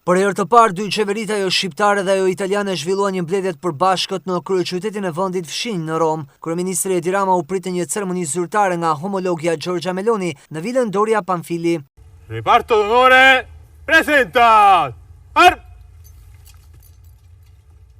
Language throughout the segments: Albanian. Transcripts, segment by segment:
Për herë të parë, dy qeverit ajo shqiptare dhe ajo italiane zhvilluan një mbledhje të përbashkët në kryeqytetin e vendit fshinj në Rom. Kryeministri Edi Rama u prit në një ceremoni zyrtare nga homologja Giorgia Meloni në vilën Doria Pamphili. Reparto d'onore presenta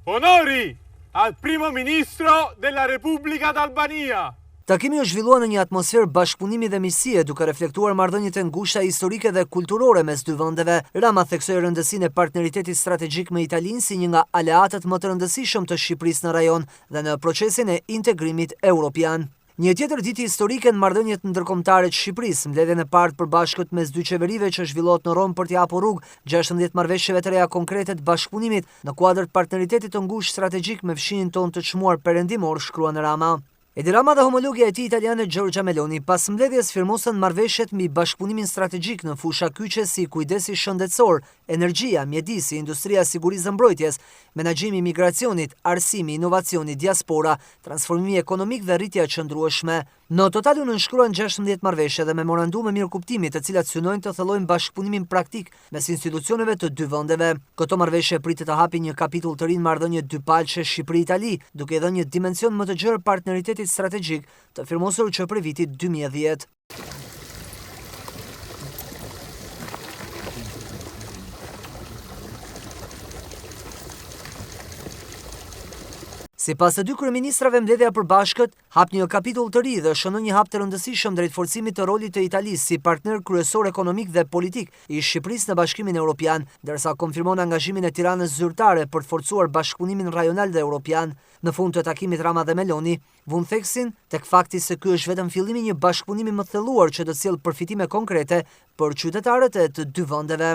onori al primo ministro della Repubblica d'Albania. Takimi u zhvillua në një atmosferë bashkëpunimi dhe miqësie, duke reflektuar marrëdhëniet e ngushta historike dhe kulturore mes dy vendeve. Rama theksoi rëndësinë e partneritetit strategjik me Italinë si një nga aleatët më të rëndësishëm të Shqipërisë në rajon dhe në procesin e integrimit evropian. Një tjetër ditë historike në marrëdhëniet ndërkombëtare të Shqipërisë, mbledhjen e parë përbashkët mes dy qeverive që zhvillohet në Rom për t'i hapur rrugë 16 marrëveshjeve të reja konkrete të bashkëpunimit në kuadër të partneritetit të ngushtë strategjik me fshinjin tonë të çmuar perëndimor, shkruan Rama. Edi Rama dhe homologja e tij italiane Giorgia Meloni pas mbledhjes firmosën marrëveshjet mbi bashkëpunimin strategjik në fusha kyçe si kujdesi shëndetësor, energjia, mjedisi, industria e sigurisë dhe mbrojtjes, menaxhimi i migracionit, arsimi, inovacioni, diaspora, transformimi ekonomik dhe rritja e qëndrueshme. Në total u nënshkruan 16 marrëveshje dhe memorandume mirëkuptimi, të cilat synojnë të thellojnë bashkëpunimin praktik mes institucioneve të dy vendeve. Këto marrëveshje pritet të hapin një kapitull të ri në marrëdhënie dypalçe Shqipëri-Itali, duke dhënë një dimension më të gjerë partneritetit strategjik të firmosur që prej vitit 2010. Sipas të dy kryeministrave, mbledhja e përbashkët hap një kapitull të ri dhe shënon një hap të rëndësishëm drejt forcimit të rolit të Italisë si partner kryesor ekonomik dhe politik i Shqipërisë në Bashkimin Evropian, ndërsa konfirmon angazhimin e Tiranës zyrtare për të forcuar bashkëpunimin rajonal dhe evropian. Në fund të takimit, Rama dhe Meloni vun theksin tek fakti se ky është vetëm fillimi i një bashkëpunimi më të thelluar që do të sjellë përfitime konkrete për qytetarët e të dy vendeve.